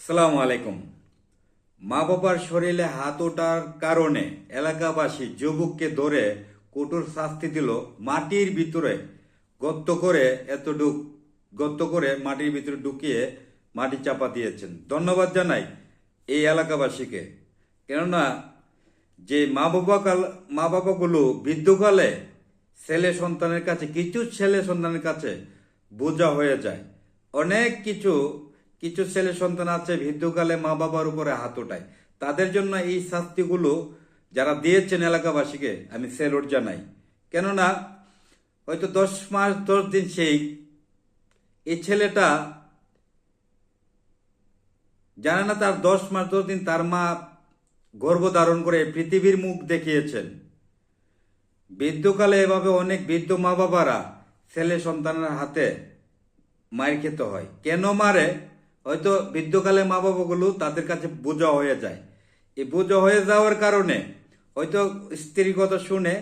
আসসালামু আলাইকুম। মা বাবার শরীরে হাত ওঠার কারণে এলাকাবাসী যুবককে ধরে কঠোর শাস্তি দিল। মাটির ভিতরে গর্ত করে গর্ত করে মাটির ভিতরে ঢুকিয়ে মাটি চাপা দিয়েছেন। ধন্যবাদ জানাই এই এলাকাবাসীকে। কেননা যে মা বাবাগুলো বৃদ্ধকালে কিছু ছেলে সন্তানের কাছে বোঝা হয়ে যায়। অনেক কিছু কিছু ছেলে সন্তান আছে বৃদ্ধকালে মা বাবার উপরে হাত ওঠায়। তাদের জন্য এই শাস্তিগুলো যারা দিয়েছেন এলাকাবাসীকে আমি স্যালুট জানাই। কেননা হয়তো 10 মাস 10 দিন এই ছেলেটা জানে না তার 10 মাস 10 দিন তার মা গর্ভধারণ করে পৃথিবীর মুখ দেখিয়েছেন। বৃদ্ধকালে এভাবে অনেক বৃদ্ধ মা বাবারা ছেলে সন্তানের হাতে মায়ের খেতে হয়। কেন মারে? হয়তো বৃদ্ধকালে মা বাবাগুলো তাদের কাছে বোঝা হয়ে যায়। এই বোঝা হয়ে যাওয়ার কারণে হয়তো স্ত্রীর কথা শুনে,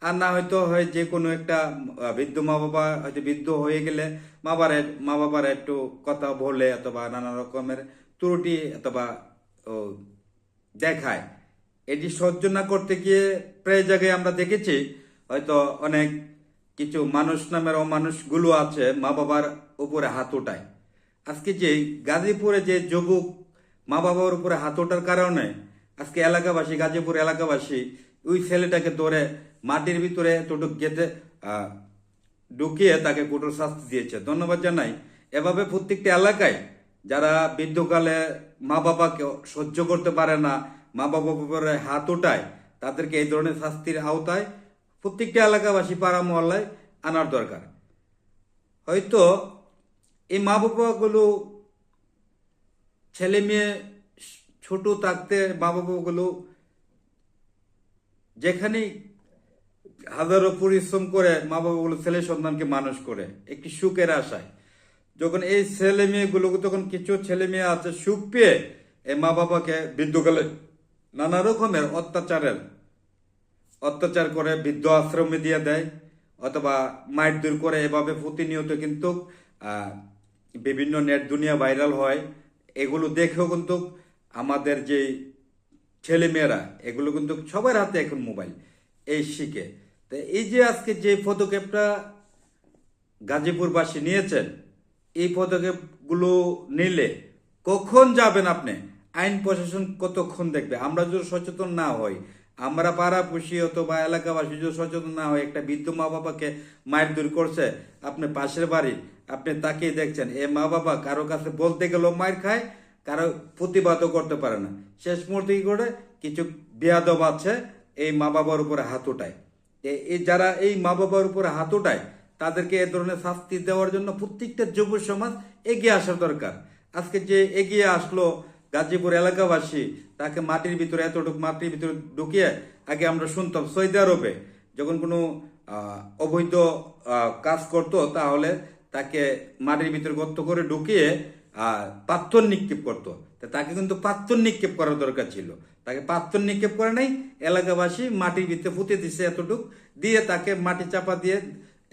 আর না হয়তো হয় যে কোনো একটা বৃদ্ধ মা বাবা হয়তো বৃদ্ধ হয়ে গেলে মা বাবার একটু কথা বলে অথবা নানা রকমের ত্রুটি অথবা দেখায়। এটি সহ্য না করতে গিয়ে প্রায় জায়গায় আমরা দেখেছি হয়তো অনেক কিছু মানুষ নামের অমানুষগুলো আছে মা বাবার উপরে হাত ওঠায়। আজকে যে গাজীপুরে যে যুবক মা বাবার উপরে হাত ওঠার কারণে আজকে গাজীপুর এলাকাবাসী ওই ছেলেটাকে ধরে মাটির ভিতরে এতটুকু গেতে ঢুকিয়ে তাকে কঠোর শাস্তি দিয়েছে। ধন্যবাদ জানাই। এভাবে প্রত্যেকটা এলাকায় যারা বৃদ্ধকালে মা বাবাকে সহ্য করতে পারে না, মা বাবার উপরে হাত ওঠায়, তাদেরকে এই ধরনের শাস্তির আওতায় প্রত্যেকটা এলাকাবাসী পাড়া মহল্লায় আনার দরকার। হয়তো এই মা বাবাগুলো ছেলে মেয়ে ছোট থাকতে মা বাবাগুলো যেখানেই হাজারো পরিশ্রম করে মা বাবাগুলো ছেলে সন্তানকে মানুষ করে একটি সুখের আশায়। যখন এই ছেলে মেয়েগুলো তখন কিছু ছেলে মেয়ে আছে সুখ পেয়ে এই মা বাবাকে বৃদ্ধকালে নানা রকমের অত্যাচার করে বৃদ্ধ আশ্রমে দিয়ে দেয় অথবা মারধর করে। এভাবে প্রতিনিয়ত কিন্তু বিভিন্ন নেট দুনিয়া ভাইরাল হয়। এগুলো দেখেও কিন্তু আমাদের যে ছেলে মেয়েরা এগুলো কিন্তু সবার হাতে এখন মোবাইল এই শিখে। তো এই যে আজকে যে পদক্ষেপটা গাজীপুরবাসী নিয়েছেন, এই পদক্ষেপগুলো নিলে কখন যাবেন আপনি? আইন প্রশাসন কতক্ষণ দেখবে? আমরা যদি সচেতন না হই, আমরা পাড়াপড়শি অথবা এলাকাবাসী যদি সচেতন না হয়, একটা বৃদ্ধ মা বাবাকে মারধর করছে আপনি পাশের বাড়ি, আপনি তাকিয়ে দেখছেন এ মা বাবা কারো কাছে বলতে গেলেও মার খায়, কারো প্রতিবাদও করতে পারে না। শেষ মুহূর্তে কি করে কিছু বেয়াদব আছে এই মা বাবার উপরে হাত ওঠায়। যারা এই মা বাবার উপরে হাত ওঠায় তাদেরকে এ ধরনের শাস্তি দেওয়ার জন্য প্রত্যেকটা যুব সমাজ এগিয়ে আসা দরকার। আজকে যে এগিয়ে আসলো গাজীপুর এলাকাবাসী, তাকে মাটির ভিতরে ঢুকিয়ে, আগে আমরা শুনতাম সৌদি আরবে যখন কোনো অবৈধ কাজ করতো তাহলে তাকে মাটির ভিতরে গর্ত করে ঢুকিয়ে পাথর নিক্ষেপ করতো। তাকে কিন্তু পাথর নিক্ষেপ করার দরকার ছিল, তাকে পাথর নিক্ষেপ করে নাই। এলাকাবাসী মাটির ভিতরে পুঁতে দিচ্ছে এতটুক দিয়ে, তাকে মাটি চাপা দিয়ে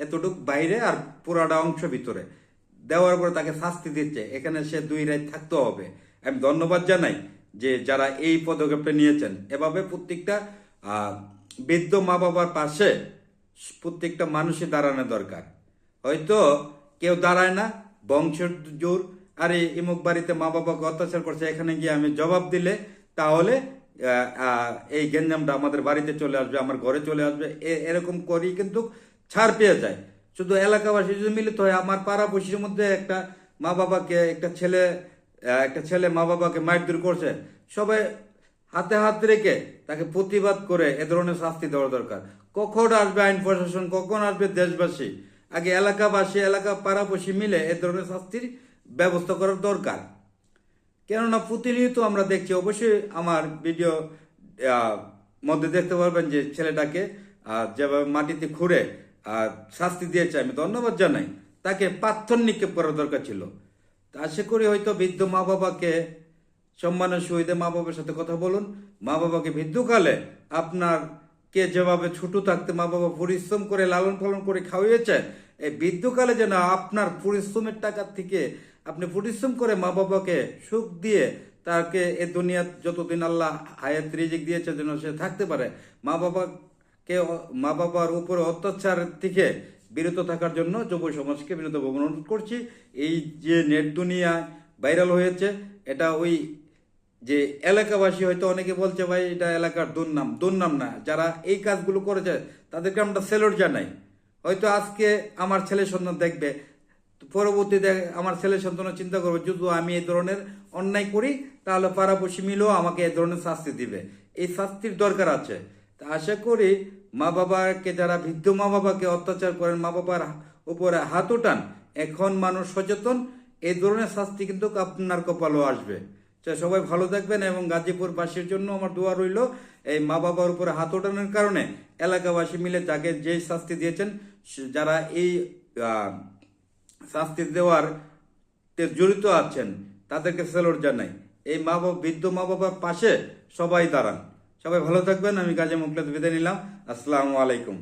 এতটুক বাইরে আর পুরাটা অংশ ভিতরে দেওয়ার পরে তাকে শাস্তি দিচ্ছে। এখানে সে 2 রাত থাকতে হবে। আমি ধন্যবাদ জানাই যে যারা এই পদক্ষেপটা নিয়েছেন। এভাবে প্রত্যেকটা বৃদ্ধ মা বাবার পাশে প্রত্যেকটা মানুষই দাঁড়ানো দরকার। হয়তো কেউ দাঁড়ায় না, বংশের জোর, আরে ইমুক বাড়িতে মা বাবাকে অত্যাচার করছে, এখানে গিয়ে আমি জবাব দিলে তাহলে এই গেঞ্জামটা আমাদের বাড়িতে চলে আসবে, আমার ঘরে চলে আসবে, এরকম করি কিন্তু ছাড় পেয়ে যায়। শুধু এলাকাবাসী যদি মিলিত হয়, আমার পাড়াপড়শির মধ্যে একটা ছেলে মা বাবাকে মারধর করছে, সবাই হাতে হাত রেখে তাকে প্রতিবাদ করে এ ধরনের শাস্তি দেওয়া দরকার। কখন আসবে আইন প্রশাসন, কখন আসবে দেশবাসী? আগে পাড়াপড়শি মিলে এ ধরনের শাস্তির ব্যবস্থা করার দরকার। কেননা প্রতিনিয়ত আমরা দেখছি, অবশ্যই আমার ভিডিও মধ্যে দেখতে পারবেন যে ছেলেটাকে যেভাবে মাটিতে খুঁড়ে শাস্তি দিয়েছে। আমি ধন্যবাদ জানাই। তাকে পাথর নিক্ষেপ করার দরকার ছিল। আশা করি হয়তো বৃদ্ধ মা বাবাকে সম্মানের সহিত মা বাবার সাথে কথা বলুন। মা বাবাকে বৃদ্ধকালে আপনার কে যেভাবে ছোট থাকতে মা বাবা পরিশ্রম করে লালন পালন করে খাওয়িয়েছে, এই বৃদ্ধকালে যেন আপনার পরিশ্রমের টাকা থেকে আপনি পরিশ্রম করে মা বাবাকে সুখ দিয়ে তাকে এ দুনিয়া যতদিন আল্লাহ হায়াত রিজিক দিয়েছে যেন সে থাকতে পারে, মা বাবার উপরে অত্যাচার থেকে বিরত থাকার জন্য যুব সমাজকে বিনোদন অনুরোধ করছি। এই যে নেট দুনিয়ায় ভাইরাল হয়েছে, এটা ওই যে এলাকাবাসী হয়তো অনেকে বলছে ভাই এটা এলাকার দুর্নাম। দুর্নাম না, যারা এই কাজগুলো করেছে তাদেরকে আমরা সেলুট জানাই। হয়তো আজকে আমার ছেলে সন্তান দেখবে, পরবর্তীতে আমার ছেলে সন্তান চিন্তা করবে যদি আমি এই ধরনের অন্যায় করি তাহলে পাড়াপড়শি মিলেও আমাকে এই ধরনের শাস্তি দিবে। এই শাস্তির দরকার আছে। তা আশা করি মা বাবাকে, যারা বৃদ্ধ মা বাবাকে অত্যাচার করেন, মা বাবার উপরে হাত উঠান, এখন মানুষ সচেতন, এই ধরনের শাস্তি কিন্তু আপনার কপালও আসবে। সবাই ভালো থাকবেন এবং গাজীপুরবাসীর জন্য আমার দোয়া রইল। এই মা বাবার উপরে হাত ওঠানোর কারণে এলাকাবাসী মিলে যাকে যে শাস্তি দিয়েছেন, যারা এই শাস্তি দেওয়ার জড়িত আছেন তাদেরকে স্যালুট জানাই। এই বৃদ্ধ মা বাবার পাশে সবাই দাঁড়ান। সবাই ভালো থাকবেন। আমি গাজী মুখলেস বিদায় নিলাম। আসসালামু আলাইকুম।